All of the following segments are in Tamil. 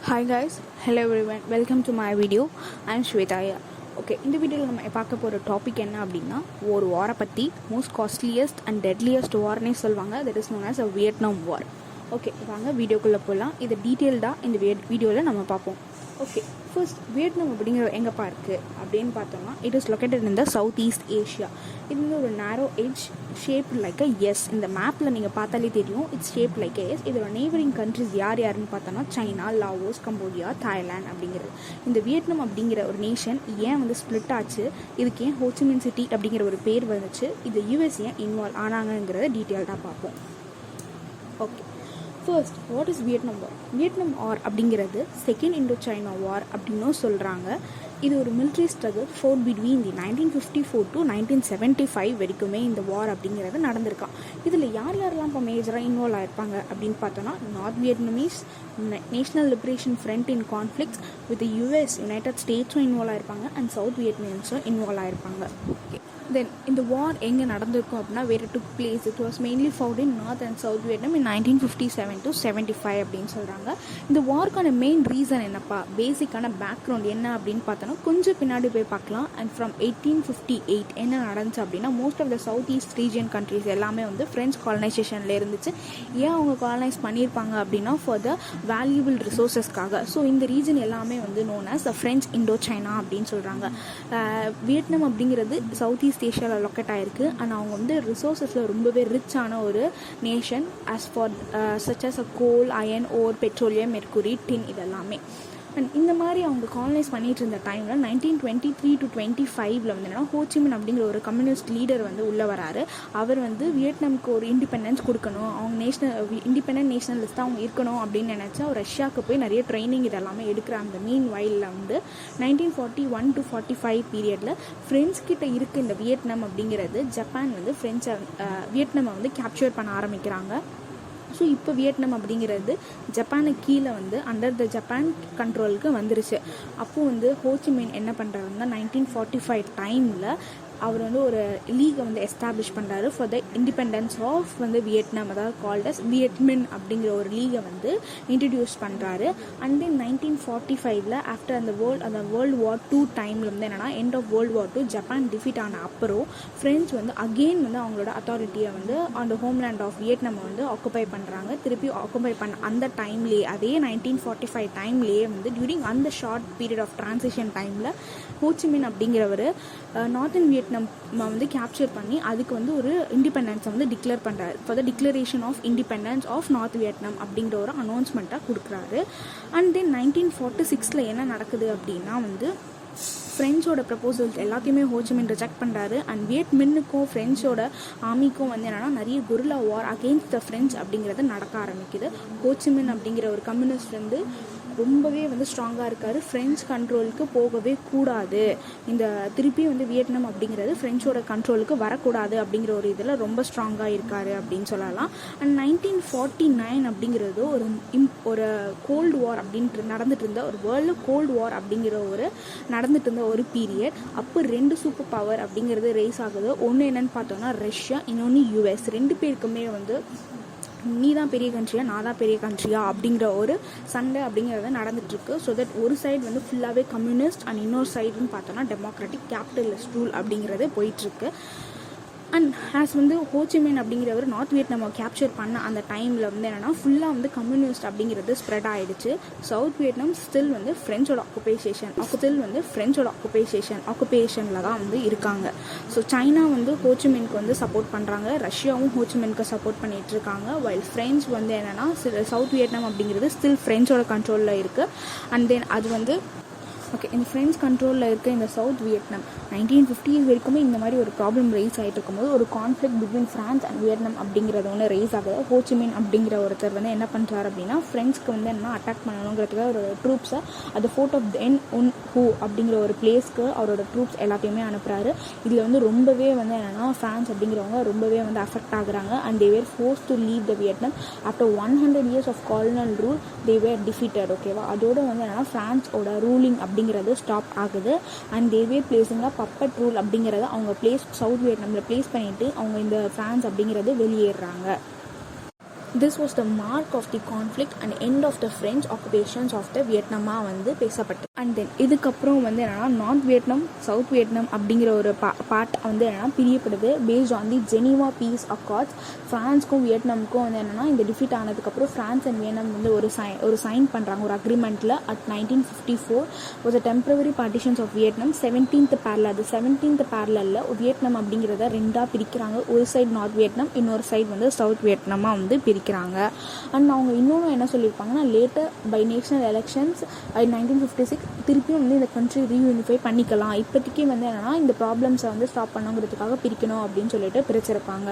Hi guys, hello everyone, welcome to my video. I am Shweta. Okay, இந்த வீடியோவில் நம்ம பார்க்க போகிற டாபிக் என்ன அப்படின்னா ஒரு வாரை பற்றி மோஸ்ட் காஸ்ட்லியஸ்ட் அண்ட் டெட்லியஸ்ட் வார்னே சொல்லுவாங்க. That is known as a Vietnam war. Okay, வாங்க வீடியோக்குள்ளே போகலாம். இது டீட்டெயில்டாக இந்த வீடியோவில் நம்ம பார்ப்போம். ஓகே, ஃபர்ஸ்ட் வியட்நாம் அப்படிங்கிற எங்கேப்பா இருக்குது அப்படின்னு பார்த்தோம்னா, it is located in the south East Asia. இது வந்து ஒரு narrow edge shape like a S. இந்த மேப்பில் நீங்கள் பார்த்தாலே தெரியும், it's shape like a S. இதோட நெய்பரிங் கண்ட்ரிஸ் யார் யாருன்னு பார்த்தோன்னா சைனா, லாவோஸ், கம்போடியா, தாய்லாந்து அப்படிங்கிறது. இந்த வியட்நாம் அப்படிங்கிற ஒரு நேஷன் ஏன் வந்து ஸ்ப்ளிட் ஆச்சு, இதுக்கு ஏன் ஹோச்சிமின் சிட்டி அப்படிங்கிற ஒரு பேர் வந்துச்சு, இது யூஎஸ் ஏன் இன்வால்வ் ஆனாங்கிறத டீட்டெயில்டாக பார்ப்போம். Okay, first what is Vietnam war? Vietnam war அப்படிங்கிறது செகண்ட் இண்டோ சைனா வார் அப்படின்னும் சொல்கிறாங்க. இது ஒரு military struggle fought between the 1954 to 1975 வரைக்குமே இந்த வார் அப்படிங்கிறது நடந்திருக்கான். இதில் யாரெல்லாம் இப்போ மேஜராக இன்வால்வ் ஆகிருப்பாங்க அப்படின்னு பார்த்தோன்னா, north Vietnamese national liberation front in conflicts with US United ஸ்டேட்ஸும் இன்வால்வ் ஆகிருப்பாங்க அண்ட் சவுத் வியட்நாம்ஸும் இன்வால்வ் ஆகிருப்பாங்க. தென் இந்த வார் எங்கே நடந்திருக்கும் அப்படின்னா, வேறு took place. It was mainly found in north and south Vietnam in 1957 to 75 அப்படின்னு சொல்கிறாங்க. இந்த வார்க்கான மெயின் ரீசன் என்னப்பா, பேசிக்கான பேக்ரவுண்ட் என்ன அப்படின்னு பார்த்தோன்னா, கொஞ்சம் பின்னாடி போய் பார்க்கலாம். அண்ட் ஃப்ரம் 1858 என்ன நடந்துச்சு அப்படின்னா, most of the south east region countries எல்லாமே வந்து ஃப்ரெஞ்ச் காலனைசேஷனில் இருந்துச்சு. ஏன் அவங்க காலனைஸ் பண்ணியிருப்பாங்க அப்படின்னா, ஃபார் த வேல்யூபிள் ரிசோர்ஸஸ்க்காக. ஸோ இந்த ரீஜன் எல்லாமே வந்து known as the French Indochina அப்படின்னு சொல்கிறாங்க. வியட்நாம் அப்படிங்கிறது சவுத் ஈஸ்ட் ஏஷியாவில் லொக்கேட் ஆகிருக்கு. அண்ட் அவங்க வந்து ரிசோர்ஸஸில் ரொம்பவே ரிச்சான ஒரு nation as far such as a coal, iron, ore, petroleum, mercury, tin இதெல்லாமே. அண்ட் இந்த மாதிரி அவங்க காலனைஸ் பண்ணிகிட்டு இருந்த டைமில் 1923 to 25 வந்து என்னன்னா, ஹோச்சிமின் அப்படிங்கிற ஒரு கம்யூனிஸ்ட் லீடர் வந்து உள்ளே வராரு. அவர் வந்து வியட்நாமுக்கு ஒரு இண்டிபெண்டன்ஸ் கொடுக்கணும், அவங்க இண்டிபெண்டன்ட் நேஷனலிஸ்ட்டாக அவங்க இருக்கணும் அப்படின்னு நினச்சா அவர் ரஷ்யாவுக்கு போய் நிறைய ட்ரைனிங் இதெல்லாமே எடுக்கிறாங்க. அந்த மீன் வயலில் வந்து 1941 to 45 பீரியடில் ஃப்ரெண்ட்ஸ் கிட்ட இருக்க இந்த வியட்நாம் அப்படிங்கிறது ஜப்பான் வந்து வியட்நாமை வந்து கேப்சர் பண்ண ஆரம்பிக்கிறாங்க. ஸோ இப்போ வியட்நாம் அப்படிங்கிறது ஜப்பானுக்கு கீழே வந்து அண்டர் த ஜப்பான் கண்ட்ரோலுக்கு வந்துருச்சு. அப்போது வந்து ஹோச்சிமின் என்ன பண்ணுறாருன்னா, 1945 டைமில் அவர் வந்து ஒரு லீகை வந்து எஸ்டாப்ளிஷ் பண்ணுறாரு ஃபார் த இண்டிபெண்டன்ஸ் ஆஃப் வந்து வியட்நாம், அதாவது கால்ட் அஸ் வியட்மின் அப்படிங்கிற ஒரு லீகை வந்து இன்ட்ரடியூஸ் பண்ணுறாரு. அண்ட் தென் 1945 ஆஃப்டர் அந்த வேர்ல்டு வார் 2 டைமில் வந்து என்னென்னா, end of world war 2 Japan defeat ஆன அப்புறம் ஃப்ரெஞ்ச் வந்து அகெயின் வந்து அவங்களோட அத்தாரிட்டியை வந்து அந்த ஹோம்லேண்ட் ஆஃப் வியட்நாமை வந்து ஆக்குபை பண்ணுறாங்க. திருப்பி ஆக்குபை பண்ண அந்த டைம்லேயே, அதே 1945 டைம்லேயே வந்து டியூரிங் அந்த ஷார்ட் பீரியட் ஆஃப் ட்ரான்சிஷன் டைமில் ஹோச்சிமின் அப்படிங்கிறவர் நார்த்தன் வியட்நாம் வந்து கேப்சர் பண்ணி அதுக்கு வந்து ஒரு இண்டிபெண்டன்ஸை வந்து டிக்ளேர் பண்ணுறாரு. For the declaration of independence of north Vietnam அப்படிங்கிற ஒரு அனௌன்ஸ்மெண்ட்டாக கொடுக்குறாரு. அண்ட் தென் 1946 என்ன நடக்குது அப்படின்னா வந்து, ஃப்ரெஞ்சோட ப்ரப்போசல்ஸ் எல்லாத்தையுமே ஹோச்சிமின் ரிஜெக்ட் பண்ணுறாரு. அண்ட் வியட்மின்னுக்கும் ஃப்ரெஞ்சோட ஆர்மிக்கும் வந்து என்னென்னா, நிறைய Gorilla war against the French அப்படிங்கிறது நடக்க ஆரம்பிக்குது. ஹோச்சிமின் அப்படிங்கிற ஒரு கம்யூனிஸ்ட் வந்து ரொம்பவே வந்து ஸ்ட்ராங்காக இருக்கார். ஃப்ரெஞ்ச் கண்ட்ரோலுக்கு போகவே கூடாது, இந்த திருப்பி வந்து வியட்நாம் அப்படிங்கிறது ஃப்ரெஞ்சோட கண்ட்ரோலுக்கு வரக்கூடாது அப்படிங்கிற ஒரு இதில் ரொம்ப ஸ்ட்ராங்காக இருக்கார் அப்படின்னு சொல்லலாம். அண்ட் 1949 அப்படிங்கிறது ஒரு கோல்டு வார் அப்படின்ட்டு நடந்துட்டு இருந்த ஒரு வேர்ல்டு கோல்டு வார் அப்படிங்கிற ஒரு நடந்துட்டு இருந்த ஒரு பீரியட். அப்போ 2 சூப்பர் பவர் அப்படிங்கிறது ரேஸ் ஆகுது. ஒன்று என்னென்னு பார்த்தோன்னா ரஷ்யா, இன்னொன்று யூஎஸ். 2 பேருக்குமே வந்து நீ தான் பெரிய கண்ட்ரியா, நான் தான் பெரிய கண்ட்ரியா அப்படிங்கிற ஒரு சண்டை அப்படிங்கிறது நடந்துட்டுருக்கு. ஸோ தட் ஒரு சைடு வந்து ஃபுல்லாகவே கம்யூனிஸ்ட் அண்ட் இன்னொரு சைடுன்னு பார்த்தோன்னா டெமோக்ராட்டிக் கேபிட்டலிஸ்ட் ரூல் அப்படிங்கிறது போயிட்டுருக்கு. அண்ட் ஆஸ் வந்து ஹோச்சிமின் அப்படிங்கிறவர் நார்த் வியட்நாமை கேப்சர் பண்ண அந்த டைமில் வந்து என்னென்னா, ஃபுல்லாக வந்து கம்யூனிஸ்ட் அப்படிங்கிறது ஸ்ப்ரெட் ஆகிடுச்சு. சவுத் வியட்நாம் ஸ்டில் வந்து ஃப்ரெஞ்சோட ஆக்குபேஷனில் தான் வந்து இருக்காங்க. ஸோ சைனா வந்து ஹோச்சிமின்க்கு வந்து சப்போர்ட் பண்ணுறாங்க, ரஷ்யாவும் ஹோச்சிமின்க்கு சப்போர்ட் பண்ணிகிட்டு இருக்காங்க. வைல் ஃப்ரெஞ்ச் வந்து என்னென்னா, சவுத் வியட்நாம் அப்படிங்கிறது ஸ்டில் ஃப்ரெஞ்சோட கண்ட்ரோலில் இருக்குது. அண்ட் தென் அது வந்து ஓகே, இந்த ஃப்ரெஞ்ச் கண்ட்ரோலில் இருக்க இந்த சவுத் வியட்நாம் 1950 வரைக்குமே இந்த மாதிரி ஒரு ப்ராப்ளம் ரைஸ் ஆகிட்டு இருக்கும்போது ஒரு conflict between France and Vietnam அப்படிங்கிறது ஒன்று ரைஸ் ஆகுது. ஹோச்சிமின் அப்படிங்கிற ஒருத்தர் வந்து என்ன பண்ணுறாரு அப்படின்னா, ஃப்ரெண்ட்ஸ்க்கு வந்து என்ன அட்டாக் பண்ணணுங்கிறதுக்காக ஒரு ட்ரூப்ஸை அது fort of Dien Bien Phu அப்படிங்கிற ஒரு பிளேஸ்க்கு அவரோட ட்ரூப்ஸ் எல்லாத்தையுமே அனுப்புகிறாரு. இதில் வந்து ரொம்பவே வந்து என்னென்னா, ஃப்ரான்ஸ் அப்படிங்கிறவங்க ரொம்பவே வந்து அஃபெக்ட் ஆகுறாங்க. And they were force to leave the Vietnam after 100 years of colonial rule. They were defeated. ஓகேவா, அதோட வந்து என்னென்னா ஃப்ரான்ஸோட ரூலிங் அப்படிங்கிறது ஸ்டாப் ஆகுது. And they were placing puppet rule அப்படிங்கிறத அவங்க சவுத் வியட்நாமில் பிளேஸ் பண்ணிவிட்டு அவங்க இந்த ஃப்ரான்ஸ் அப்படிங்கிறது வெளியேறாங்க. This was the mark of the conflict and end of the French occupations of the வியட்நாமாக வந்து பேசப்பட்டது. அண்ட் தென் இதுக்கப்புறம் வந்து என்னென்னா நார்த் வியட்நாம் சவுத் வியட்நாம் அப்படிங்கிற ஒரு பார்ட் வந்து என்னென்னா பிரியப்படுது based on the Geneva peace accords. ஃப்ரான்ஸ்க்கும் வியட்நாமுக்கும் வந்து என்னென்னா இந்த டிஃபீட் ஆனதுக்கப்புறம் ஃப்ரான்ஸ் அண்ட் வியட்நாம் வந்து ஒரு சைன் பண்ணுறாங்க ஒரு அக்ரிமெண்ட்டில் at 1954 was a temporary partitions of Vietnam. 17th parallel அது 17th parallel வியட்நாம் அப்படிங்கிறத ரெண்டாக பிரிக்கிறாங்க. ஒரு சைடு நார்த் வியட்நாம் இன்னொரு சைடு வந்து சவுத் வியட்நாமாக வந்து பிரிக்கிறாங்க. அண்ட் அவங்க இன்னொன்று என்ன சொல்லியிருப்பாங்கன்னா லேட்டர் பை நேஷனல் எலெக்ஷன்ஸ் 1956 திருப்பியும் வந்து இந்த கண்ட்ரி ரீயூனிஃபை பண்ணிக்கலாம். இப்போதைக்கு வந்து என்னென்னா இந்த ப்ராப்ளம்ஸை வந்து ஸ்டாப் பண்ணுங்கிறதுக்காக பிரிக்கணும் அப்படின்னு சொல்லிட்டு பிரிச்சிருப்பாங்க.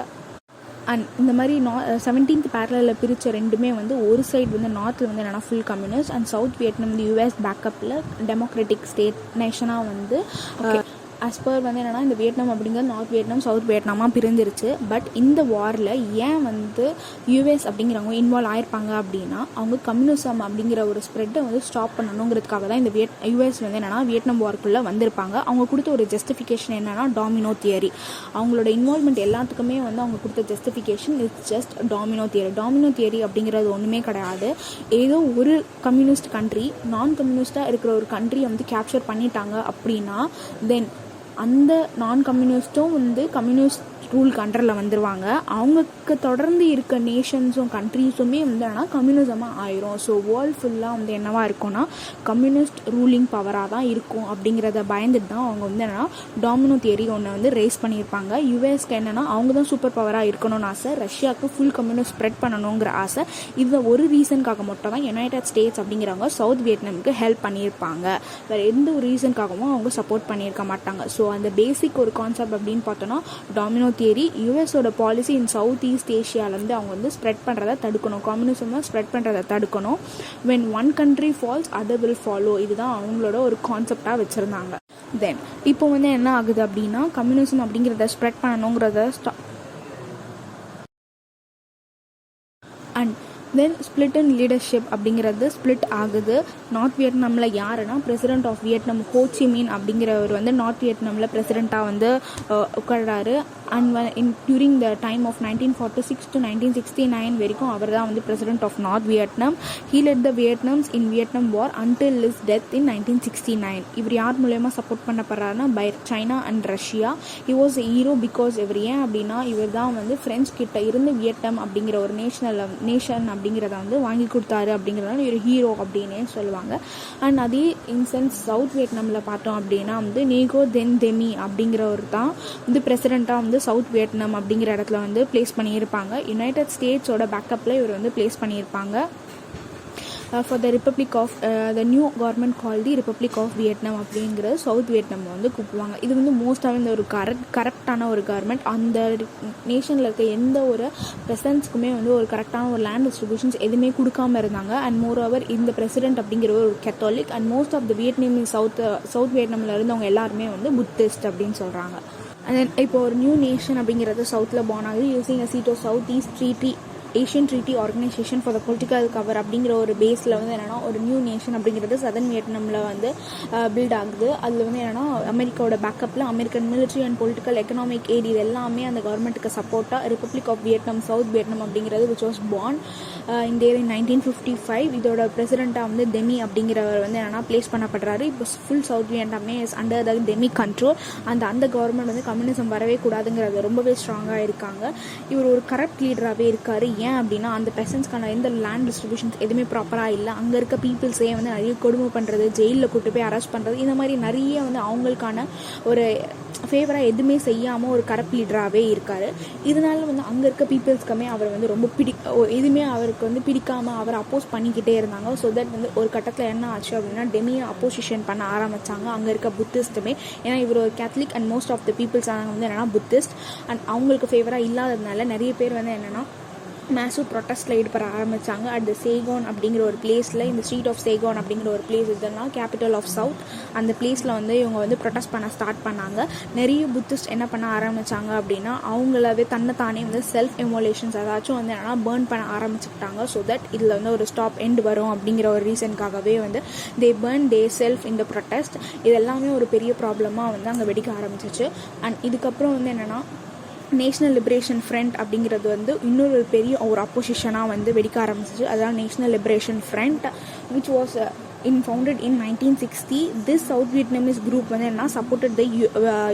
அண்ட் இந்த மாதிரி 17th parallel பிரித்த ரெண்டுமே வந்து ஒரு சைடு வந்து நார்த்தில் வந்து என்னென்னா full communist and south Vietnam வந்து யூஎஸ் பேக்கப்பில் டெமோக்ராட்டிக் ஸ்டேட் நேஷனாக வந்து ஆஸ் பர் வந்து என்னென்னா இந்த வியட்நாம் அப்படிங்கிறது நார்த் வியட்நாம் சவுத் வியட்நாமாக பிரிஞ்சிருச்சு. பட் இந்த வாரில் ஏன் வந்து யூஎஸ் அப்படிங்கிறவங்க இன்வால்வ் ஆயிருப்பாங்க அப்படின்னா அவங்க கம்யூனிசம் அப்படிங்கிற ஒரு ஸ்ப்ரெட்டை வந்து ஸ்டாப் பண்ணணுங்கிறதுக்காக தான் இந்த யூஎஸ் வந்து என்னென்னா வியட்நாம் வார்க்குள்ளே வந்திருப்பாங்க. அவங்க கொடுத்த ஒரு ஜஸ்டிஃபிகேஷன் என்னென்னா டாமினோ தியரி. அவங்களோட இன்வால்வ்மெண்ட் எல்லாத்துக்குமே வந்து அவங்க கொடுத்த justification it's just domino theory. Domino theory அப்படிங்கிறது ஒன்றுமே கிடையாது. ஏதோ ஒரு கம்யூனிஸ்ட் கண்ட்ரி நான் கம்யூனிஸ்டாக இருக்கிற ஒரு கண்ட்ரியை வந்து கேப்சர் பண்ணிட்டாங்க அப்படின்னா தென் அந்த நான் கம்யூனிஸ்ட்டும் வந்து கம்யூனிஸ்ட் ரூல் கண்ட்ரில் வந்துடுவாங்க. அவங்களுக்கு தொடர்ந்து இருக்க நேஷன்ஸும் கண்ட்ரீஸுமே வந்து என்னன்னா கம்யூனிசமாக ஆயிரும். ஸோ வேர்ல்டு ஃபுல்லாக வந்து என்னவா இருக்கும்னா கம்யூனிஸ்ட் ரூலிங் பவராக தான் இருக்கும் அப்படிங்கிறத பயந்துட்டு தான் அவங்க வந்து என்னென்னா டாமினோ தியரி ஒன்று வந்து ரேஸ் பண்ணியிருப்பாங்க. யூஎஸ்க்கு என்னென்னா அவங்க தான் சூப்பர் பவராக இருக்கணும்னு ஆசை, ரஷ்யாவுக்கு ஃபுல் கம்யூனிஸ்ட் ஸ்ப்ரெட் பண்ணணுங்கிற ஆசை. இந்த ஒரு ரீசனுக்காக மட்டும் தான் யுனைடெட் ஸ்டேட்ஸ் அப்படிங்கிறவங்க சவுத் வியட்நாமுக்கு ஹெல்ப் பண்ணியிருப்பாங்க. வேறு எந்த ஒரு ரீசனுக்காகவும் அவங்க சப்போர்ட் பண்ணியிருக்க மாட்டாங்க. ஸோ அந்த பேசிக் ஒரு கான்செப்ட் அப்படின்னு பார்த்தோன்னா டாமினோ தியரி யூஎஸோட பாலிசி இன் சவுத் ஈஸ்ட் ஏஷியாவிலேருந்து அவங்க வந்து ஸ்ப்ரெட் பண்ணுறதை தடுக்கணும், கம்யூனிசமாக ஸ்ப்ரெட் பண்ணுறதை தடுக்கணும். when one country falls other will follow. இதுதான் அவங்களோட ஒரு கான்செப்டாக வச்சுருந்தாங்க. தென் இப்போ வந்து என்ன ஆகுது அப்படின்னா கம்யூனிசம் அப்படிங்கிறத ஸ்ப்ரெட் பண்ணணுங்கிறத and then split in leadership அப்படிங்கிறது ஸ்பிளிட் ஆகுது. நார்த் வியட்நாமில் யாருன்னா president of Vietnam Ho Chi Minh அப்படிங்கிறவர் வந்து நார்த் வியட்நாமில் பிரசிடெண்ட்டாக வந்து உட்கார்றாரு. And during the time of 1946 to 1969 வரைக்கும் அவர் தான் வந்து president of north Vietnam. He led the Vietnamese in Vietnam war until his death in 1969. இவர் யார் மூலயமா சப்போர்ட் பண்ணப்படுறாருன்னா by China and Russia. He was a hero because இவர் ஏன் அப்படின்னா இவர் தான் வந்து ஃப்ரெஞ்ச் கிட்ட இருந்து வியட்நாம் அப்படிங்கிற ஒரு நேஷன் அப்படிங்கிறத வந்து வாங்கி கொடுத்தாரு அப்படிங்கிறதால ஒரு ஹீரோ அப்படின்னே சொல்லுவாங்க. அண்ட் அதே இன்சென்ஸ் சவுத் வியட்நாமில் பார்த்தோம் அப்படின்னா வந்து நேகோ தென் தெமி அப்படிங்கிறவர் தான் வந்து பிரசிடெண்ட்டாக வந்து சவுத் வியட்நாம் அப்படிங்கிற இடத்துல வந்து பிளேஸ் பண்ணியிருப்பாங்க. யுனைடெட் ஸ்டேட்ஸோட பேக்கப்பில் இவர் வந்து பிளேஸ் பண்ணியிருப்பாங்க. For the republic of the new government call the Republic of Vietnam அப்படிங்கிற சவுத் வியட்நாம் வந்து கூப்பிடுவாங்க. இது வந்து மோஸ்ட்டாக இந்த ஒரு கரெக்டான ஒரு கவர்மெண்ட். அந்த நேஷனில் இருக்க எந்த ஒரு பிரசன்ஸ்க்குமே வந்து ஒரு கரெக்டான ஒரு லேண்ட் டிஸ்ட்ரிபியூஷன்ஸ் எதுவுமே கொடுக்காம இருந்தாங்க. அண்ட் மோர் ஓவர் இந்த பிரசிடென்ட் அப்படிங்கிற ஒரு Catholic. And most of the Vietnam south வியட்நாமில் இருந்தவங்க எல்லாருமே வந்து புத்திஸ்ட் அப்படின்னு சொல்கிறாங்க. அண்ட் தென் இப்போ ஒரு நியூ நேஷன் அப்படிங்கிறது சவுத்தில் பார்ன் ஆகுது using a seat of south east treaty Asian treaty organisation for the political cover அப்படிங்கிற ஒரு பேஸில் வந்து என்னென்னா ஒரு நியூ நேஷன் அப்படிங்கிறது சதர்ன் வியட்நாமில் வந்து பில்ட் ஆகுது. அதில் வந்து என்னென்னா அமெரிக்காவோட பேக்கப்பில் American military and political economic aid இது எல்லாமே அந்த கவர்மெண்ட்டுக்கு சப்போர்ட்டாக republic of Vietnam south Vietnam அப்படிங்கிறது விச் வாஸ் பார்ன் இந்த இயர் இன் 1955. இதோட பிரசிடெண்ட்டாக வந்து தெமி அப்படிங்கிறவர் வந்து என்னென்னா பிளேஸ் பண்ணப்படுறாரு. இப்போ ஃபுல் சவுத் வியட்நாமே is under the Diem control. அந்த கவர்மெண்ட் வந்து கம்யூனிசம் வரவே கூடாதுங்கிறது ரொம்பவே ஸ்ட்ராங்காக இருக்காங்க. இவர் ஒரு கரப்ட் லீடராகவே இருக்கார். ஏன் அப்படின்னா அந்த பெசன்ஸ்க்கான எந்த லேண்ட் டிஸ்ட்ரிபியூஷன்ஸ் எதுவுமே ப்ராப்பராக இல்லை. அங்கே இருக்க பீப்புள்ஸே வந்து நிறைய கொடுமை பண்ணுறது, ஜெயிலில் கூட்டு போய் அரெஸ்ட் பண்ணுறது, இந்த மாதிரி நிறைய வந்து அவங்களுக்கான ஒரு ஃபேவராக எதுவுமே செய்யாமல் ஒரு கரப்ட் லீடராகவே இருக்கார். இதனால வந்து அங்கே இருக்க பீப்புள்ஸ்க்குமே அவர் வந்து ரொம்ப எதுவுமே அவருக்கு வந்து பிடிக்காமல் அவரை அப்போஸ் பண்ணிக்கிட்டே இருந்தாங்க. ஸோ தட் வந்து ஒரு கட்டத்தில் என்ன ஆச்சு அப்படின்னா டெமியை அப்போசிஷன் பண்ண ஆரம்பித்தாங்க அங்கே இருக்க புத்திஸ்ட்டுமே. ஏன்னா இவர் ஒரு Catholic and most of the peoples வந்து என்னென்னா புத்திஸ்ட். அண்ட் அவங்களுக்கு ஃபேவராக இல்லாததுனால நிறைய பேர் வந்து என்னென்னா மேசிவ் ப்ரொட்டஸ்ட்டில் ஈடுபட ஆரம்பித்தாங்க. அட் த சேகோன் அப்படிங்கிற ஒரு பிளேஸில் இந்த ஸ்ட்ரீட் ஆஃப் சேகோன் அப்படிங்கிற ஒரு பிளேஸ் இதெல்லாம் கேபிட்டல் ஆஃப் சவுத். அந்த பிளேஸில் வந்து இவங்க வந்து ப்ரொட்டஸ்ட் பண்ண ஸ்டார்ட் பண்ணாங்க. நிறைய புத்திஸ்ட் என்ன பண்ண ஆரம்பித்தாங்க அப்படின்னா அவங்களாவே தன்னைத்தானே வந்து செல்ஃப் எமோலேஷன்ஸ் ஏதாச்சும் வந்து என்னென்னா பேர்ன் பண்ண ஆரம்பிச்சுக்கிட்டாங்க. ஸோ தட் இதில் வந்து ஒரு ஸ்டாப் எண்ட் வரும் அப்படிங்கிற ஒரு ரீசனுக்காகவே வந்து தே பேர்ன் தே செல்ஃப் இந்த ப்ரொட்டஸ்ட். இது எல்லாமே ஒரு பெரிய ப்ராப்ளமாக வந்து அங்கே வெடிக்க ஆரம்பிச்சிச்சு. அண்ட் இதுக்கப்புறம் வந்து என்னென்னா நேஷ்னல் லிபரேஷன் ஃப்ரண்ட் அப்படிங்கிறது வந்து இன்னொரு பெரிய ஒரு அப்போசிஷனாக வந்து வெடிக்க ஆரம்பிச்சிச்சு. அதான் national Liberation front which was founded in 1960. This South Vietnamese group வந்து என்ன supported the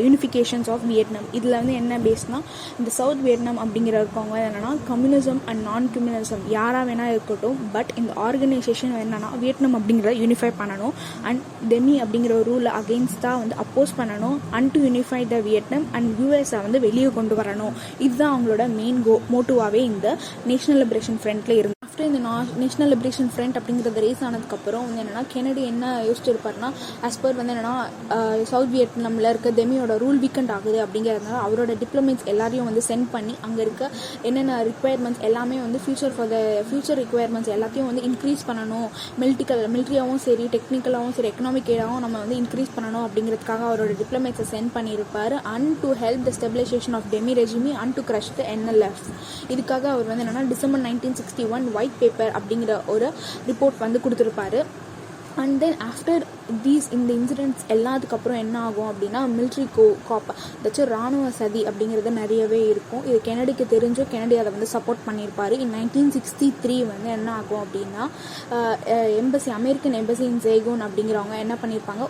unifications of Vietnam. இதில் வந்து என்ன பேஸ்னா இந்த சவுத் வியட்நாம் அப்படிங்கிற இருக்கவங்க என்னென்னா கம்யூனிசம் அண்ட் நான் கம்யூனிசம் யாராக வேணால் இருக்கட்டும், பட் இந்த ஆர்கனைசேஷன் என்னென்னா வியட்நாம் அப்படிங்கிறத யூனிஃபை பண்ணணும் அண்ட் டெமி அப்படிங்கிற ஒரு ரூலை அகெயின்ஸ்டாக வந்து அப்போஸ் பண்ணணும் and to unify the Vietnam and யூஎஸை வந்து வெளியே கொண்டு வரணும். இதுதான் அவங்களோட மெயின் மோட்டிவாகவே இந்த நேஷனல் லிபரேஷன் ஃப்ரண்ட்டில் இருந்து. ஆஃப்டர் இந்த நேஷனல் லிபரேஷன் ஃப்ரண்ட் அப்படிங்கிறது ரேஸ் ஆனதுக்கப்புறம் வந்து என்னென்னா கெனடி என்ன யோசிச்சிருப்பாருன்னா ஆஸ்பர் வந்து என்னென்னா சவுத் வியட்நாமில் இருக்க டெமியோட ரூல் வீக்கெண்ட் ஆகுது அப்படிங்கிறதுனால அவரோட டிப்ளமேட்ஸ் எல்லாரையும் வந்து சென்ட் பண்ணி அங்கே இருக்க என்னென்ன ரிக்குவயர்மெண்ட்ஸ் எல்லாமே வந்து ஃபியூச்சர் ரிக்குவயர்மெண்ட்ஸ் எல்லாத்தையும் வந்து இன்க்ரீஸ் பண்ணணும். மிலிட்ரியாகவும் சரி, டெக்னிக்கலாகவும் சரி, எக்கனாமிக் ஏடாகவும் நம்ம வந்து இன்க்ரீஸ் பண்ணணும் அப்படிங்கிறதுக்காக அவரோட டிப்ளமேட்ஸை சென்ட் பண்ணியிருப்பார். And to help the stabilization of Diem regime and to crush the NLF. இதுக்காக அவர் வந்து என்னென்னா December 1961 ஒயிட் பேப்பர் அப்படிங்கிற ஒரு ரிப்போர்ட் வந்து கொடுத்துருப்பாரு. அண்ட் தென் ஆஃப்டர் இந்த இன்சிடென்ட்ஸ் எல்லாத்துக்கப்புறம் என்ன ஆகும் அப்படின்னா மிலிட்ரி காப் ஏதாச்சும் ராணுவ சதி அப்படிங்கிறது நிறையவே இருக்கும். இது கெனடிக்கு தெரிஞ்சும் கெனடி அதை வந்து சப்போர்ட் பண்ணியிருப்பார். In 1963 வந்து என்ன ஆகும் அப்படின்னா அமெரிக்கன் எம்பசி இன் சேகோன் அப்படிங்கிறவங்க என்ன பண்ணியிருப்பாங்க,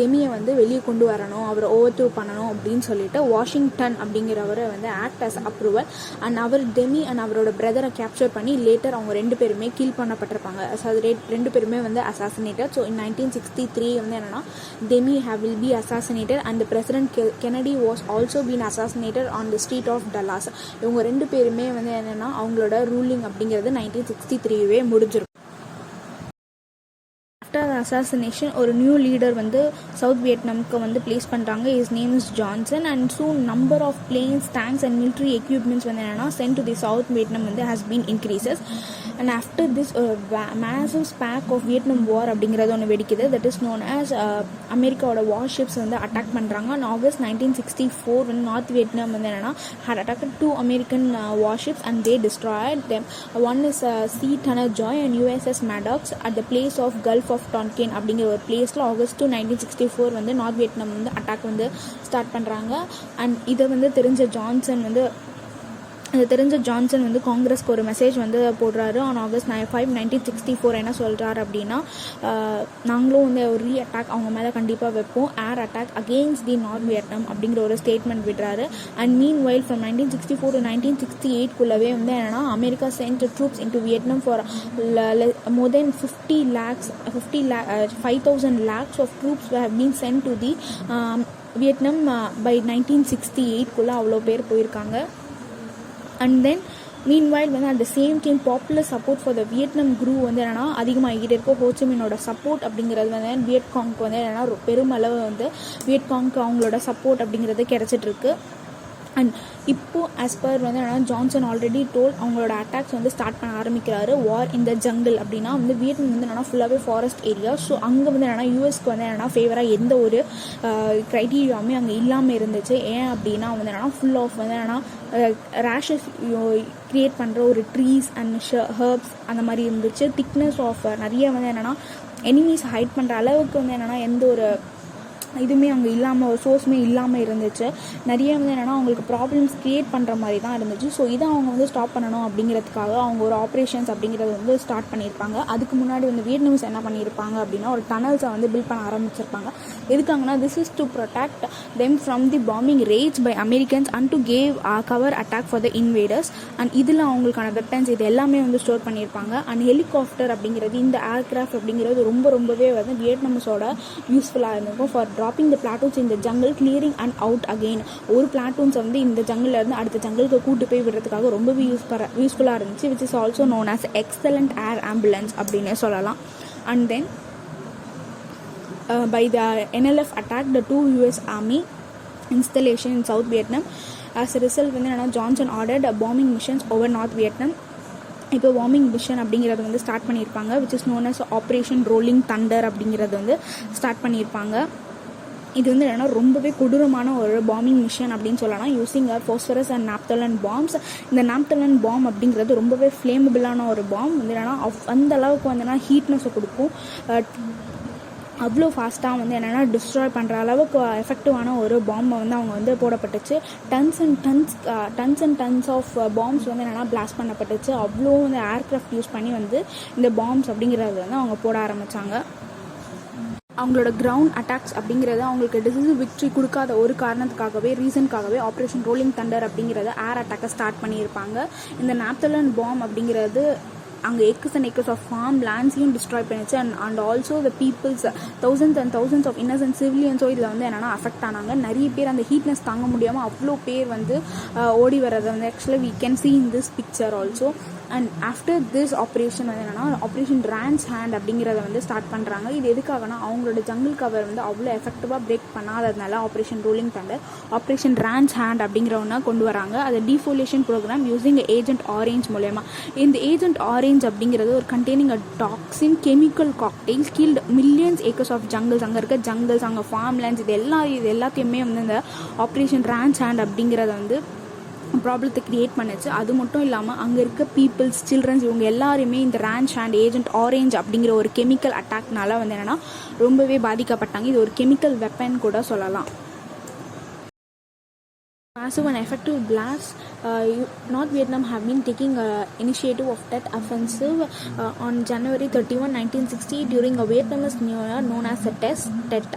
டெமியை வந்து வெளியே கொண்டு வரணும், அவரை ஓவர் பண்ணணும் அப்படின்னு சொல்லிட்டு வாஷிங்டன் அப்படிங்கிறவரை வந்து ஆக்ட் அஸ் அப்ரூவல் அண்ட் அவர் டெமி அண்ட் அவரோட பிரதரை கேப்சர் பண்ணி லேட்டர் அவங்க 2 பேருமே கீல் பண்ணப்பட்டிருப்பாங்க. அது 2 பேருமே வந்து அசாசினேட்டட். ஸோ in 1963 வந்து என்னன்னா Demi will be assassinated and the President Kennedy was also been assassinated on the street of Dallas. இவங்க 2 பேருமே வந்து என்னன்னா அவங்களோட ரூலிங் அப்படிங்கிறது 1963 முடிஞ்சிருக்கும். ஆஃப்டர் அசாசினேஷன் ஒரு நியூ லீடர் வந்து சவுத் வியட்நாமுக்கு வந்து பிளேஸ் பண்ணுறாங்க. His name is Johnson. And soon number of planes, tanks and military equipments வந்து என்னென்னா sent to the south Vietnam வந்து has been increases. And after this massive spark of Vietnam war அப்படிங்கிறது ஒன்று வெடிக்குது. தட் இஸ் நோன் ஆஸ் அமெரிக்காவோட வார்ஷிப்ஸ் வந்து அட்டாக் பண்ணுறாங்க. அண்ட் ஆகஸ்ட் 1964 வந்து நார்த் வியட்நாம் வந்து என்னென்னா had attacked 2 American warships and they destroyed them. One is Sea Tanner Joy and USS Maddox at the place of Gulf of Tonkin அப்படிங்கிற ஒரு பிளேஸில் ஆகஸ்ட் 1964 வந்து நார்த் வியட்நாம் வந்து அட்டாக் வந்து ஸ்டார்ட் பண்ணுறாங்க. அண்ட் இதை வந்து தெரிஞ்ச ஜான்சன் வந்து காங்கிரஸ்க்கு ஒரு மெசேஜ் வந்து போடுறாரு. ஆன் ஆகஸ்ட் 5, 1964 என்ன சொல்கிறாரு அப்படின்னா நாங்களும் வந்து ஒரு அட்டாக் அவங்க மேலே கண்டிப்பாக வைப்போம், air attack against the north Vietnam அப்படிங்கிற ஒரு ஸ்டேட்மெண்ட் விடுறாரு. And meanwhile from 1964 to 1968 வந்து என்னென்னா America sent troops into Vietnam for more than 5,000 lakhs of troops have been sent to the Vietnam by 1968 அவ்வளோ பேர் போயிருக்காங்க. And then meanwhile வந்து at the same time popular support for the Vietnam grew வந்து என்னென்னா அதிகமாகிட்டே இருக்கும். ஹோச்சிமினோட சப்போர்ட் அப்படிங்கிறது வந்து வியட்காங்க்கு வந்து என்னென்னா பெருமளவு வந்து வியட்காங்க்கு அவங்களோட சப்போர்ட் அப்படிங்கிறது கிடச்சிட்ருக்கு. அண்ட் இப்போது ஆஸ் பர் வந்து என்னென்னா ஜான்சன் ஆல்ரெடி டோல் அவங்களோட அட்டாக்ஸ் வந்து ஸ்டார்ட் பண்ண ஆரம்பிக்கிறாரு. வார் இன் த ஜங்கிள் அப்படின்னா வந்து வியட்நாம் வந்து என்னென்னா ஃபுல்லாகவே ஃபாரஸ்ட் ஏரியா. ஸோ அங்கே வந்து என்னென்னா யூஎஸ்க்கு வந்து என்னென்னா ஃபேவராக எந்த ஒரு க்ரைட்டீரியாவுமே அங்கே இல்லாமல் இருந்துச்சு. ஏன் அப்படின்னா வந்து என்னென்னா ஃபுல் ஆஃப் வந்து என்னென்னா ரேஷஸ் க்ரியேட் பண்ணுற ஒரு ட்ரீஸ் அண்ட் ஹர்ப்ஸ் அந்த மாதிரி இருந்துச்சு. திக்னஸ் ஆஃப் நிறைய வந்து என்னென்னா எனிமீஸ் ஹைட் பண்ணுற அளவுக்கு வந்து என்னென்னா எந்த ஒரு இதுவுமே அங்கே இல்லாமல் ஒரு சோர்ஸுமே இல்லாமல் இருந்துச்சு. நிறைய வந்து என்னென்னா அவங்களுக்கு ப்ராப்ளம்ஸ் க்ரியேட் பண்ணுற மாதிரி தான் இருந்துச்சு. ஸோ இதை அவங்க வந்து ஸ்டாப் பண்ணணும் அப்படிங்கிறதுக்காக அவங்க ஒரு ஆப்ரேஷன்ஸ் அப்படிங்கிறது வந்து ஸ்டார்ட் பண்ணியிருப்பாங்க. அதுக்கு முன்னாடி வந்து வியட்நாம்ஸ் என்ன பண்ணியிருப்பாங்க அப்படின்னா ஒரு டனல்ஸை வந்து பில்ட் பண்ண ஆரம்பிச்சிருப்பாங்க. எதுக்காங்கன்னா this is to protect them from the bombing rage by Americans and to cave cover attack for the invaders. And இதில் அவங்களுக்கான வெப்பன்ஸ் இது எல்லாமே வந்து ஸ்டோர் பண்ணியிருப்பாங்க. அண்ட் ஹெலிகாப்டர் அப்படிங்கிறது இந்த ஏர்க்ராஃப்ட் அப்படிங்கிறது ரொம்பவே வந்து வியட்நாம்ஸோட யூஸ்ஃபுல்லாக இருந்திருக்கும் ஃபார் ட்ராப்பிங் த பிளாட்டூன்ஸ் இந்த jungle clearing and out again. ஒரு பிளாட்டூன்ஸை வந்து இந்த ஜங்கிலேருந்து அடுத்த ஜங்கிளுக்கு கூட்டு போய் விடுறதுக்காக ரொம்பவே யூஸ்ஃபுல்லாக இருந்துச்சு. Which is also known as excellent air ambulance அப்படின்னு சொல்லலாம். And then by the NLF attacked the 2 US Army installation in South Vietnam. As a result வந்து என்னன்னா Johnson ordered bombing missions over North Vietnam. இப்போ வார்மிங் மிஷன் அப்படிங்கிறது வந்து ஸ்டார்ட் பண்ணியிருப்பாங்க. Which is known as Operation Rolling Thunder அப்படிங்கிறது வந்து ஸ்டார்ட் பண்ணியிருப்பாங்க. இது வந்து என்னென்னா ரொம்பவே கொடூரமான ஒரு பாம்பிங் மிஷன் அப்படின்னு சொல்லலாம். Using phosphorus and naphthalene bombs. இந்த நாப்தலன் பாம் அப்படிங்கிறது ரொம்பவே ஃப்ளேமபிளான ஒரு பாம் வந்து என்னென்னா அந்த அளவுக்கு வந்து ஹீட்னஸை கொடுக்கும். அவ்வளோ ஃபாஸ்ட்டாக வந்து என்னென்னா டிஸ்ட்ராய் பண்ணுற அளவுக்கு எஃபெக்டிவான ஒரு பாம்பை வந்து அவங்க வந்து போடப்பட்டுச்சு. Tons and tons of bombs வந்து என்னென்னா பிளாஸ்ட் பண்ணப்பட்டுச்சு. அவ்வளோ வந்து ஏர்க்ராஃப்ட் யூஸ் பண்ணி வந்து இந்த பாம்ஸ் அப்படிங்கிறது வந்து அவங்க போட ஆரம்பித்தாங்க. அவங்களோட கிரவுண்ட் அட்டாக்ஸ் அப்படிங்கிறது அவங்களுக்கு டிசிசிவ் விக்ட்ரி கொடுக்காத ஒரு காரணத்துக்காகவே ரீசனுக்காகவே ஆப்ரேஷன் ரோலிங் தண்டர் அப்படிங்கிறத ஏர் அட்டாக்கை ஸ்டார்ட் பண்ணியிருப்பாங்க. இந்த நாப்தலன் பாம் அப்படிங்கிறது அங்கே acres and acres of farm லேண்ட்ஸையும் டிஸ்ட்ராய் பண்ணிச்சு. And also the peoples thousands of innocent சிவிலியன்ஸோ இதில் வந்து என்னென்னா அஃபெக்ட் ஆனாங்க. நிறைய பேர் அந்த ஹீட்னஸ் தாங்க முடியாமல் அவ்வளோ பேர் வந்து ஓடி வர்றதை வந்து ஆக்சுவலாக we can see in this picture also. And after this operation வந்து என்னென்னா ஆப்ரேஷன் ரான்ஸ் ஹேண்ட் அப்படிங்கிறத வந்து ஸ்டார்ட் பண்ணுறாங்க. இது எதுக்காகனா அவங்களோட ஜங்கிள் கவர் வந்து அவ்வளோ எஃபெக்டிவாக பிரேக் பண்ணாததுனால Operation Rolling Thunder Operation Ranch Hand அப்படிங்கிறவனா கொண்டு வராங்க. அது defoliation program using Agent Orange மூலயமா. இந்த ஏஜென்ட் ஆரேஞ்ச் அப்படிங்கிறது ஒரு containing a toxin chemical cocktails killed millions acres of jungles. அங்கே இருக்க ஜங்கிள்ஸ், அங்கே ஃபார்ம் லேண்ட்ஸ், இது எல்லாத்தையுமே வந்து இந்த ஆப்ரேஷன் ரான்ஸ் ஹேண்ட் அப்படிங்கிறத வந்து ப்ராப்ளத்தை க்ரியேட் பண்ணிச்சு. அது மட்டும் இல்லாமல் அங்கே இருக்க பீப்புள்ஸ், சில்ட்ரன்ஸ், இவங்க எல்லாருமே இந்த ரான்ச் அண்ட் ஏஜென்ட் ஆரேஞ்ச் அப்படிங்கிற ஒரு கெமிக்கல் அட்டாக்னால வந்து என்னென்னா ரொம்பவே பாதிக்கப்பட்டாங்க. இது ஒரு கெமிக்கல் வெப்பன் கூட சொல்லலாம். Massive and effective blasts, North Vietnam have been taking initiative of that offensive on January 31, 1960 during a Vietnamese New Year known as a TET.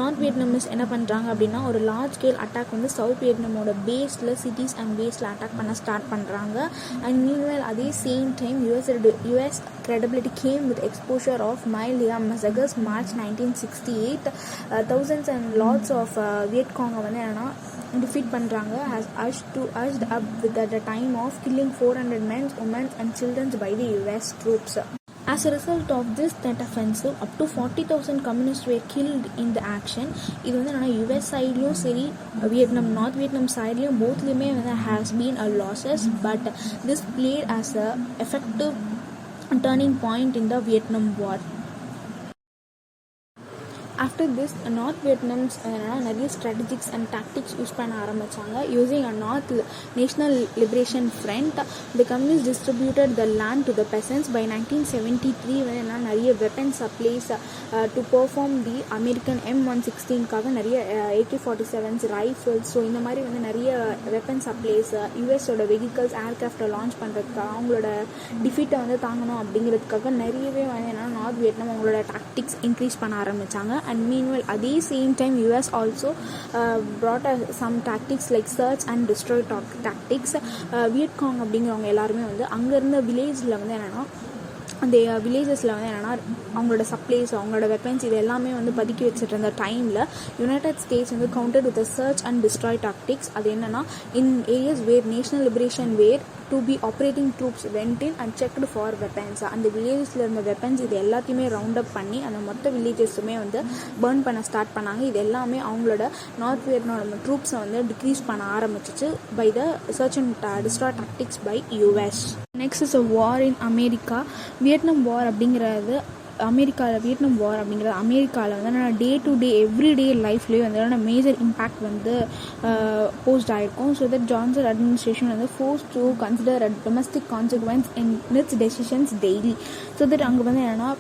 North Vietnamese என்ன பண்ணுறாங்க அப்படின்னா ஒரு லார்ஜ் ஸ்கேல் அட்டாக் வந்து சவுத் வியட்நாமோட பேஸில் சிட்டிஸ் அண்ட் பேஸில் அட்டாக் பண்ண ஸ்டார்ட் பண்ணுறாங்க. அண்ட் மீன்வேல் அதே same time US credibility came with exposure of mild air massacres March 1968. Thousands and lots of Viet Cong வந்து என்னன்னா டிஃபீட் பண்ணுறாங்க. has urged up with at the time of killing 400 men, women and children by the US troops. As a result of this net offensive, up to 40,000 communists were killed in the action. இது வந்து என்னன்னா US சைட்லையும் சரி நார்த் வியட்நாம் சைட்லையும் போத்லேயுமே வந்து has been a losses, but this played as a effective turning point in the Vietnam War. After this north Vietnamese நிறைய ஸ்ட்ராட்டஜிக்ஸ் அண்ட் டாக்டிக்ஸ் யூஸ் பண்ண ஆரம்பித்தாங்க. Using a North National Liberation Front the communist distributed the land to the peasants. By 1973 வந்து என்ன நிறைய weapon supplies to perform the American M116க்காக நிறைய AK-47s, ரைஃபிள்ஸ், ஸோ இந்த மாதிரி வந்து நிறைய வெப்பன் சப்ளைஸ் யூஎஸோட வெஹிக்கல்ஸ், ஏர்கிராஃப்டை லான்ச் பண்ணுறதுக்காக அவங்களோட டிஃபீட்டை வந்து தாங்கணும் அப்படிங்கிறதுக்காக நிறையவே வந்து என்னென்னா நார்த் வியட்நாம் அவங்களோட டாக்டிக்ஸ் இன்க்ரீஸ் பண்ண ஆரம்பித்தாங்க. And meanwhile at the same time US also brought some tactics like search and destroy tactics. Viet Cong அப்படிங்கிறவங்க எல்லாருமே வந்து அங்கேருந்த வில்லேஜில் வந்து என்னென்னா அந்த வில்லேஜஸில் வந்து என்னென்னா அவங்களோட சப்ளைஸ், அவங்களோட வெப்பன்ஸ் இது எல்லாமே வந்து பதுக்கி வச்சுட்டு இருந்த டைமில் யுனைடெட் ஸ்டேட்ஸ் வந்து countered with search and destroy tactics. அது என்னென்னா in areas where national liberation were to be operating troops went in and checked for weapons. அந்த வில்லேஜஸில் இருந்த வெப்பன்ஸ் இது எல்லாத்தையுமே ரவுண்ட் அப் பண்ணி அந்த மொத்த வில்லேஜஸுமே வந்து பர்ன் பண்ண ஸ்டார்ட் பண்ணாங்க. இது எல்லாமே அவங்களோட நார்த் வியட்நாம் ட்ரூப்ஸை வந்து டிக்ரீஸ் பண்ண ஆரம்பிச்சிச்சு by the search and destroy tactics by US. Next is a war in America. Vietnam war அப்படிங்கிறது அமெரிக்காவில் வந்து டே டு டே எவ்ரிடே லைஃப்லேயே வந்து மேஜர் இம்பேக்ட் வந்து போஸ்ட் ஆகிருக்கும். ஸோ தட் ஜான்சன் அட்மினிஸ்ட்ரேஷன் வந்து forced to consider a domestic consequence in its decisions daily. So that அங்கே வந்து என்னென்னா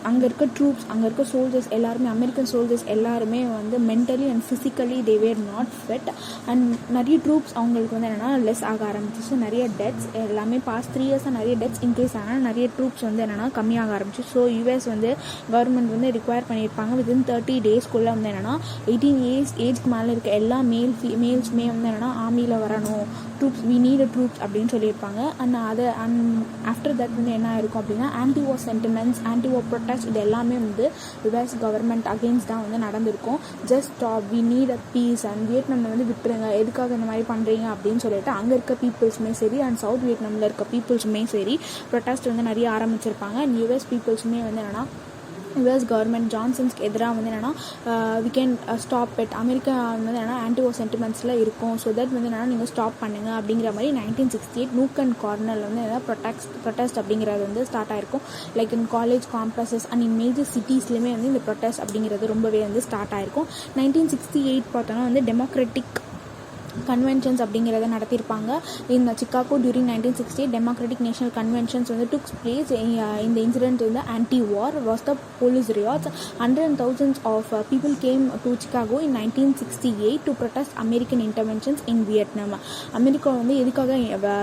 அங்கே இருக்க ட்ரூப்ஸ், அங்கே இருக்க சோல்ஜர்ஸ் எல்லாருமே, அமெரிக்கன் சோல்ஜர்ஸ் எல்லாருமே வந்து mentally and physically they where not fit. And நிறைய ட்ரூப்ஸ் அவங்களுக்கு வந்து என்னென்னா லெஸ் ஆக ஆரம்பிச்சிச்சு. நிறைய டெத்ஸ் எல்லாமே பாஸ்ட் 3 இயர்ஸாக நிறைய டெத்ஸ் இன்க்ரீஸ் ஆனால் நிறைய ட்ரூப்ஸ் வந்து என்னென்னா கம்மியாக ஆரம்பிச்சு. ஸோ US வந்து கவர்மெண்ட் வந்து ரிக்வயர் பண்ணியிருப்பாங்க வித்தின் 30 டேஸ்க்குள்ளே வந்து என்னென்னா 18 இயர்ஸ் ஏஜ்க்கு மேலே இருக்க எல்லா மேல்ஸுமே வந்து என்னென்னா ஆர்மியில் வரணும், ட்ரூப்ஸ் வி நீட் ட்ரூப்ஸ் அப்படின்னு சொல்லியிருப்பாங்க. அண்ட் ஆஃப்டர் தட் வந்து என்ன இருக்கும் அப்படின்னா anti war sentiments, anti war protest இது எல்லாமே வந்து US கவர்மெண்ட் அகெயின்ஸ்ட் தான் வந்து நடந்திருக்கும். Just stop, we need a peace and வியட்நாமில் வந்து விட்டுருங்க, எதுக்காக இந்த மாதிரி பண்ணுறீங்க அப்படின்னு சொல்லிட்டு அங்கே இருக்க பீப்புள்ஸுமே சரி அண்ட் சவுத் வியட்நாமில் இருக்க பீப்புள்ஸுமே சரி ப்ரொட்டஸ்ட் வந்து நிறைய ஆரம்பிச்சிருப்பாங்க. அண்ட் US பீப்புள்ஸுமே வந்து என்னென்னா US கவர்மெண்ட் ஜான்சன்ஸ்க்கு எதிராக வந்து என்னென்னா we can stop it, America வந்து என்னென்னா ஆன்டி வார் சென்டிமெண்ட்ஸில் இருக்கும், ஸோ தட் வந்து என்னென்னா நீங்கள் ஸ்டாப் பண்ணுங்கள் அப்படிங்கிற மாதிரி 1968 நூக் அண்ட் கார்னரில் வந்து எதாவது ப்ரொட்டஸ்ட் அப்படிங்கிறது வந்து ஸ்டார்ட் ஆகிருக்கும். Like in college campuses and in major சிட்டிஸ்லேயுமே வந்து இந்த ப்ரொட்டஸ்ட் அப்படிங்கிறது ரொம்பவே வந்து ஸ்டார்ட் ஆகிருக்கும். 1968 பார்த்தோன்னா வந்து டெமோக்ராட்டிக் கன்வென்ஷன்ஸ் அப்படிங்கிறத நடத்தியிருப்பாங்க. இந்த Chicago during 1960 democratic national conventions வந்து டுக்ஸ் பிளேஸ். இந்த இன்சிடென்ட் வந்து anti war was the police ரியாட்ஸ். Hundreds and thousands of people came to Chicago in 1968 to protest American interventions in Vietnam. America வந்து எதுக்காக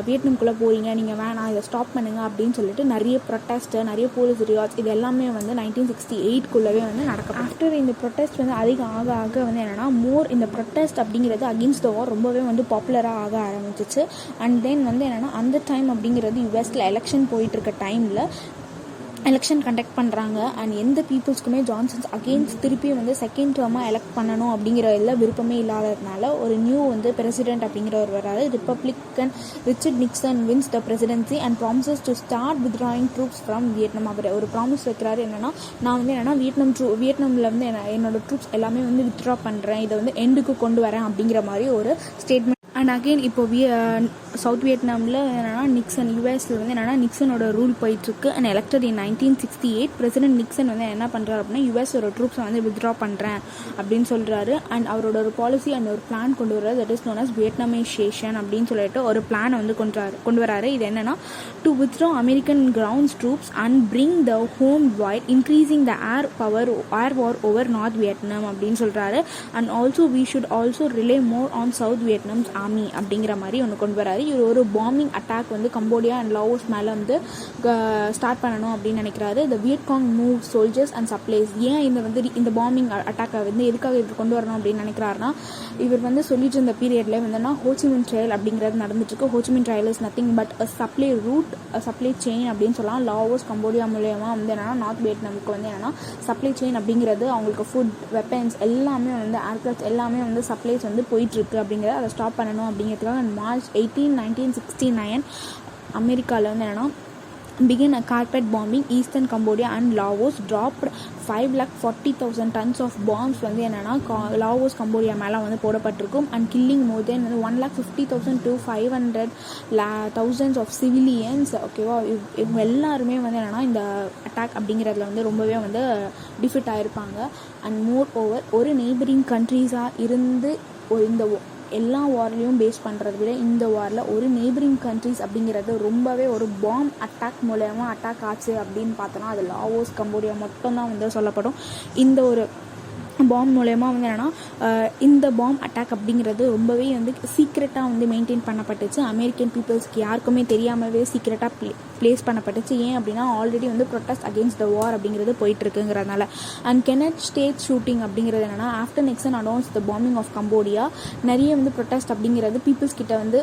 வியட்நாம்குள்ளே போகிறீங்க, நீங்கள் வேணாம், இதை ஸ்டாப் பண்ணுங்க அப்படின்னு சொல்லிட்டு நிறைய ப்ரொட்டஸ்ட்டு, நிறைய போலீஸ் ரியாட்ஸ் இது எல்லாமே வந்து 1968குள்ளவே வந்து நடக்கும். ஆஃப்டர் இந்த ப்ரொட்டஸ்ட் வந்து அதிகம் ஆக ஆக வந்து என்னென்னா இந்த ப்ரொட்டஸ்ட் அப்படிங்கிறது அகெயின்ஸ்ட் த வார் ரொம்பவே வந்து பாப்புலராக ஆக ஆரம்பிச்சிச்சு. அண்ட் தென் வந்து என்னென்னா அந்த டைம் அப்படிங்கிறது யூஎஸில் எலெக்ஷன் போயிட்டுருக்க டைமில் எலெக்ஷன் கண்டக்ட் பண்ணுறாங்க. அண்ட் எந்த பீப்புள்ஸ்க்குமே ஜான்சன்ஸ் அகெயின்ஸ்ட் திருப்பி வந்து செகண்ட் டேர்மாக எலெக்ட் பண்ணணும் அப்படிங்கிற எல்லாம் விருப்பமே இல்லாததுனால ஒரு நியூ வந்து பிரசிடென்ட் அப்படிங்கிறவர் வராது. Republican Richard Nixon wins the presidency and promises to start withdrawing troops from Vietnam. அவர் ஒரு ப்ராமிஸ் வைக்கிறாரு, என்னென்னா நான் வந்து என்னென்னா வியட்நாமில் வந்து என்னோட ட்ரூப்ஸ் எல்லாமே வந்து வித்ட்ரா பண்ணுறேன், இதை வந்து எண்டுக்கு கொண்டு வரேன் அப்படிங்கிற மாதிரி ஒரு ஸ்டேட்மெண்ட். அண்ட் அகெயின் இப்போ சவுத் வியட்நாமில் என்னென்னா நிக்சன் யூஎஸில் வந்து என்னென்னா நிக்சனோட ரூல் போயிட்டுருக்கு. And elected in 1968 president Nixon வந்து என்ன பண்ணுறாரு அப்படின்னா யூஎஸோட ட்ரூப்ஸை வந்து வித்ட்ரா பண்ணுறேன் அப்படின்னு சொல்கிறாரு. அண்ட் அவரோட ஒரு பாலிசி அண்ட் ஒரு பிளான் கொண்டு வர்றாரு, that is known as Vietnamization அப்படின்னு சொல்லிட்டு ஒரு பிளானை வந்து கொண்டு வராரு. இது என்னென்னா to withdraw American grounds troops and bring the home while increasing the air war over north Vietnam அப்படின்னு சொல்கிறாரு. And also we should also rely more on south Vietnam's army அப்படிங்கிற மாதிரி ஒன்று கொண்டு வராரு. இவர் ஒரு பாம்பிங் அட்டாக் வந்து கம்போடியா அண்ட் லாவோஸ் மேலே வந்து ஸ்டார்ட் பண்ணணும் அப்படின்னு நினைக்கிறாரு. The Viet Cong move soldiers and supplies. ஏன் இந்த பாம்பிங் அட்டாக்கை வந்து எதுக்காக இவர் கொண்டு வரணும் அப்படின்னு நினைக்கிறாருன்னா இவர் வந்து சொல்லிட்டு இருந்த பீரியட்ல வந்துன்னா ஹோச்சிமின் ட்ரையல் அப்படிங்கிறது நடந்துட்டு இருக்கு. Ho Chi Minh trail is nothing but supply route supply chain அப்படின்னு சொல்லலாம். லாவோஸ் கம்போடியா மூலயமா வந்து என்னன்னா நார்த் வியட்நாமுக்கு வந்து என்னன்னா சப்ளை செயின் அப்படிங்கிறது அவங்களுக்கு ஃபுட் வெப்பன்ஸ் எல்லாமே வந்து ஏர்கிராஃப்ட் எல்லாமே வந்து சப்ளைஸ் வந்து போயிட்டு இருக்கு அப்படிங்கிறத அதை ஸ்டாப் பண்ணணும் அப்படிங்கிறதுக்காக மார்ச் 18, 1969 அமெரிக்காவில் வந்து என்னென்னா begin a carpet bombing eastern Cambodia and Laos, dropped 540,000 tons of bombs வந்து என்னென்னா லாவோஸ் கம்போடியா மேலே வந்து போடப்பட்டிருக்கும். அண்ட் கில்லிங் மோர் தென் வந்து 150,000 to 500,000 of civilians. ஓகேவா, இவங்க எல்லாருமே வந்து என்னென்னா இந்த அட்டாக் அப்படிங்கிறதுல வந்து ரொம்பவே வந்து டிஃபிட் ஆகிருப்பாங்க. அண்ட் மோர் ஓவர் ஒரு நெய்பரிங் கண்ட்ரீஸாக இருந்து இந்த எல்லா வார்லேயும் பேஸ் பண்ணுறத விட இந்த வாரில் ஒரு நெய்பரிங் கண்ட்ரிஸ் அப்படிங்கிறது ரொம்பவே ஒரு பாம் அட்டாக் மூலமாக அட்டாக் ஆச்சு அப்படின்னு பார்த்தோன்னா அது லாவோஸ் கம்போடியா மட்டும்தான் வந்து சொல்லப்படும். இந்த ஒரு பாம் மூலயமா வந்து என்னென்னா இந்த பாம் அட்டாக் அப்படிங்கிறது ரொம்பவே வந்து சீக்ரெட்டாக வந்து மெயின்டைன் பண்ணப்பட்டுச்சு. அமெரிக்கன் பீப்புள்ஸ்க்கு யாருக்குமே தெரியாமவே சீக்ரெட்டாக பிளேஸ் பண்ணப்பட்டுச்சு. ஏன் அப்படின்னா ஆல்ரெடி வந்து ப்ரொட்டஸ்ட் அகெயின்ஸ்ட் த வார் அப்படிங்கிறது போயிட்டுருக்குங்கிறதுனால. அண்ட் கெனட் ஸ்டேட் ஷூட்டிங் அப்படிங்கிறது என்னென்னா after Nixon announce the bombing of Cambodia நிறைய வந்து ப்ரொட்டஸ்ட் அப்படிங்கிறது பீப்புள்ஸ் கிட்ட வந்து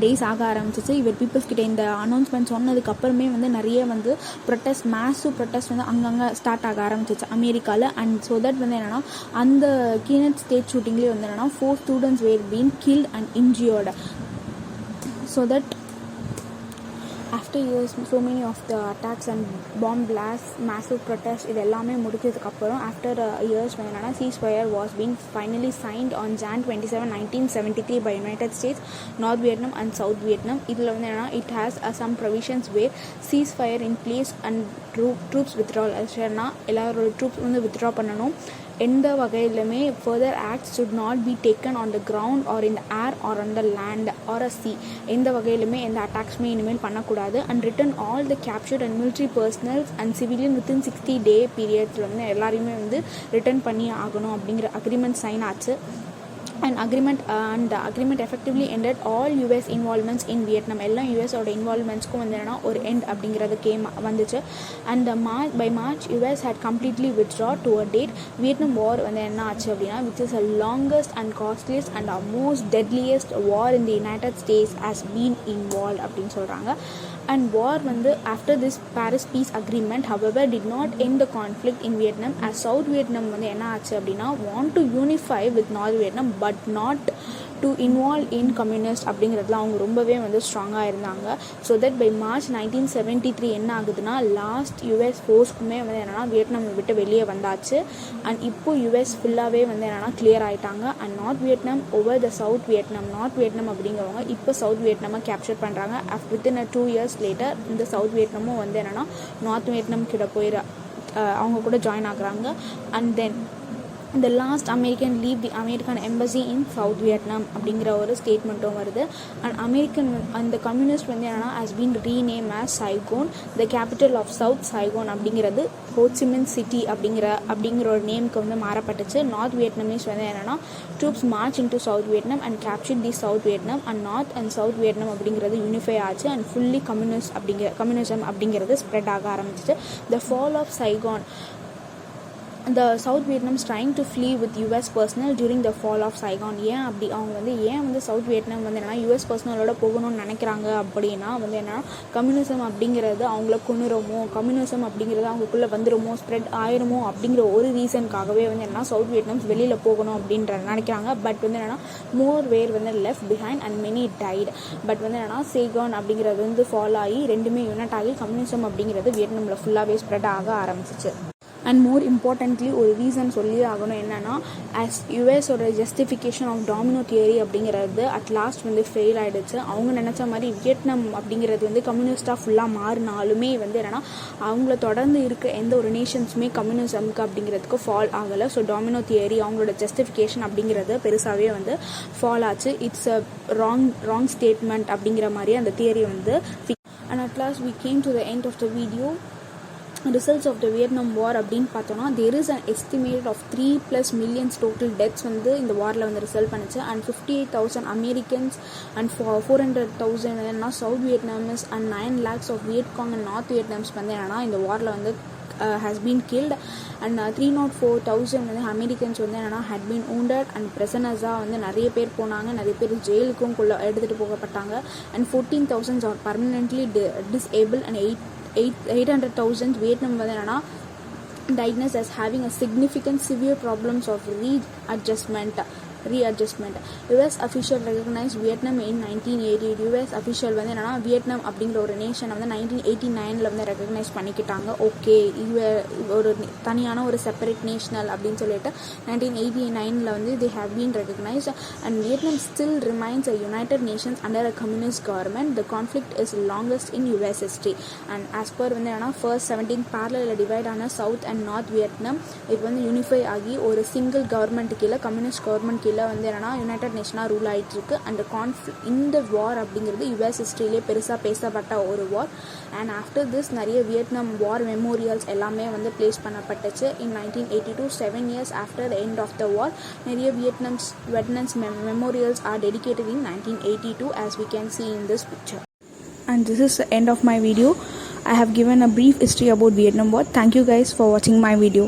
ரேஸ் ஆக ஆரம்பிச்சிச்சு. இவர் பீப்புள்ஸ் கிட்ட இந்த அனௌன்ஸ்மெண்ட் சொன்னதுக்கு அப்புறமே வந்து நிறைய வந்து மேசிவ் ப்ரொட்டஸ்ட் வந்து அங்கங்கே ஸ்டார்ட் ஆக ஆரம்பிச்சிச்சு அமெரிக்காவில். அண்ட் ஸோ தட் வந்து என்னென்னா அந்த கீனட் ஸ்டேட் ஷூட்டிங்லேயே வந்து என்னென்னா 4 students were being killed and injured. So that after years so many of the attacks and bomb blasts, massive protests இது எல்லாமே முடிச்சதுக்கப்புறம் ஆஃப்டர் இயர்ஸ் வந்து என்னென்னா ceasefire was being finally signed on Jan 27, 1973 by United States, North Vietnam and South Vietnam. இதில் வந்து என்னென்னா it has some provisions where ceasefire in place and troops withdrawal. அதுனா எல்லாரோட ட்ரூப்ஸ் வந்து வித்ட்ரா பண்ணணும். எந்த வகையிலுமே further acts should not be taken on the ground or in the air or on the land or a sea. எந்த வகையிலுமே எந்த அட்டாக்ஸுமே இனிமேல் பண்ணக்கூடாது. And return all the captured and military personnel and civilian within 60-day பீரியட்ஸில் வந்து எல்லாரையுமே வந்து ரிட்டர்ன் பண்ணி ஆகணும் அப்படிங்கிற அக்ரிமெண்ட் சைன் ஆச்சு. And the agreement effectively ended all US involvements in Vietnam. எல்லாம் யூஎஸோட இன்வால்வ்மெண்ட்ஸ்க்கும் வந்து என்னன்னா ஒரு எண்ட் அப்படிங்கிறது வந்துச்சு. And by March US had completely withdrawn to a date. Vietnam வார் வந்து என்ன ஆச்சு அப்படின்னா which is the longest and costliest and the most deadliest war in the United States has been involved அப்படின்னு சொல்கிறாங்க. And war வந்து after this Paris peace agreement however did not end the conflict in Vietnam, as South Vietnam வந்து என்ன ஆச்சு அப்படின்னா want to unify with North Vietnam but not to involve in communist அப்படிங்கிறதுல அவங்க ரொம்பவே வந்து ஸ்ட்ராங்காக இருந்தாங்க. ஸோ தட் பை மார்ச் 1973 என்ன ஆகுதுன்னா லாஸ்ட் யூஎஸ் ஃபோர்ஸ்க்குமே வந்து என்னென்னா வியட்நாம் விட்டு வெளியே வந்தாச்சு. அண்ட் இப்போ யூஎஸ் ஃபுல்லாகவே வந்து என்னென்னா கிளியர் ஆகிட்டாங்க. And north Vietnam over the south Vietnam. North Vietnam அப்படிங்கிறவங்க இப்போ சவுத் வியட்நாமை கேப்சர் பண்ணுறாங்க. வித்தின் 2 years லேட்டர் இந்த சவுத் வியட்நாமும் வந்து என்னென்னா நார்த் வியட்நாம் கிட்ட போய் அவங்க கூட ஜாயின் ஆகுறாங்க. And then the last American leave the American embassy in South Vietnam அப்படிங்கிற ஒரு ஸ்டேட்மெண்ட்டும் வருது. அண்ட் அமெரிக்கன் அந்த கம்யூனிஸ்ட் வந்து என்னென்னா has been renamed as Saigon, the capital of South Saigon அப்படிங்கிறது ஹோச்சிமின் சிட்டி அப்படிங்கிற ஒரு நேமுக்கு வந்து மாறப்பட்டுச்சு. நார்த் வியட்நாமீஸ் வந்து என்னென்னா troops march into South Vietnam and captured the South Vietnam and North and South Vietnam அப்படிங்கிறது யூனிஃபை ஆச்சு அண்ட் ஃபுல்லி கம்யூனிசம் அப்படிங்கிறது ஸ்ப்ரெட் ஆக ஆரம்பிச்சிச்சு. The fall of Saigon, the South Vietnam's trying to flee with US personnel during the fall of Saigon. ஏன் வந்து சவுத் வியட்நாம் வந்து என்னென்னா US பர்சனலோட போகணும்னு நினைக்கிறாங்க அப்படின்னா வந்து என்னென்னா கம்யூனிசம் அப்படிங்கிறது அவங்கள கொண்டுருமோ, கம்யூனிசம் அப்படிங்கிறது அவங்களுக்குள்ளே வந்துடுமோ, ஸ்ப்ரெட் ஆயிருமோ அப்படிங்கிற ஒரு ரீசனுக்காகவே வந்து என்னென்னா சவுத் வியட்நாம்ஸ் வெளியில் போகணும் அப்படின்ற நினைக்கிறாங்க. பட் வந்து என்னென்னா மோர் வேர் வந்து left behind and many died. But வந்து என்னென்னா சைகான் அப்படிங்கிறது வந்து ஃபாலோ ஆகி ரெண்டுமே யூனிட் ஆகி கம்யூனிசம் அப்படிங்கிறது வியட்நாமில் ஃபுல்லாகவே ஸ்ப்ரெட் ஆக ஆரம்பிச்சிச்சு. அண்ட் மோர் இம்பார்ட்டன்ட்லி ஒரு ரீசன் சொல்லி ஆகணும் என்னென்னா யூஎஸோட ஜஸ்டிஃபிகேஷன் ஆஃப் டாமினோ தியரி அப்படிங்கிறது அட் லாஸ்ட் வந்து ஃபெயில் ஆகிடுச்சு. அவங்க நினச்ச மாதிரி வியட்நாம் அப்படிங்கிறது வந்து கம்யூனிஸ்டாக ஃபுல்லாக மாறினாலுமே வந்து என்னென்னா அவங்கள தொடர்ந்து இருக்க எந்த ஒரு நேஷன்ஸுமே கம்யூனிசம்க்கு அப்படிங்கிறதுக்கு ஃபால் ஆகலை. ஸோ டாமினோ தியரி அவங்களோட ஜஸ்டிஃபிகேஷன் அப்படிங்கிறது பெருசாகவே வந்து ஃபால் ஆச்சு. இட்ஸ் அ ராங் ஸ்டேட்மெண்ட் அப்படிங்கிற மாதிரி அந்த தியரி வந்து. And at last we came to the end of the video. Results of the Vietnam war அப்படின்னு பார்த்தோன்னா there is an estimate of 3+ million total deaths வந்து இந்த வாரில் வந்து ரிசல்ட் பண்ணிச்சு. அண்ட் 58,000 அமெரிக்கன்ஸ் அண்ட் 400,000 என்னென்னா south Vietnamese and 9 lakhs of Viet Cong and north Vietnamese வந்து என்னென்னா இந்த வாரில் வந்து ஹேஸ் பீன் கில்ட். அண்ட் 304,000 வந்து அமெரிக்கன்ஸ் வந்து என்னென்னா ஹேட் பீன் wounded அண்ட் ப்ரெசனர்ஸாக வந்து நிறைய பேர் போனாங்க, நிறைய பேர் ஜெயிலுக்கும் எடுத்துகிட்டு போகப்பட்டாங்க. And 14,000 are permanently disable and 800,000 Vietnam வந்து என்னென்னா diagnosed as having a significant severe problems of readjustment. US official recognized Vietnam in 1980. US official வந்து என்னன்னா வியட்நாம் அப்படிங்கிற ஒரு நேஷனை வந்து 1989 வந்து ரெகக்னைஸ் பண்ணிக்கிட்டாங்க. ஓகே, ஒரு தனியான ஒரு செப்பரேட் நேஷனல் அப்படின்னு சொல்லிட்டு 1989 வந்து they have been recognized and Vietnam still remains a united nation under a communist government. The conflict is longest in US history and as per வந்து என்னன்னா first 17 parallel divide ஆன சவுத் அண்ட் நார்த் வியட்நாம் இது வந்து யூனிஃபை ஆகி ஒரு சிங்கிள் கவர்மெண்ட் கீழே கம்யூனிஸ்ட் கவர்மெண்ட் கீழே வந்து என்னன்னா யுனைடெட் நேஷனாக ரூல் ஆகிட்டு இருக்கு. அந்த இந்த வார் அப்படிங்கிறது யுஎஸ் ஹிஸ்ட்ரியிலே பெருசாக பேசப்பட்ட ஒரு வார். அண்ட் ஆஃப்டர் திஸ் நிறைய வியட்நாம் வார் மெமோரியல்ஸ் எல்லாமே வந்து place பண்ணப்பட்டுச்சு. In 1982, 7 years after the end of the war, நிறைய வெட்னன்ஸ் memorials are dedicated in 1982 as we can see in this picture. And this is the end of my video. I have given a brief history about Vietnam War. Thank you guys for watching my video.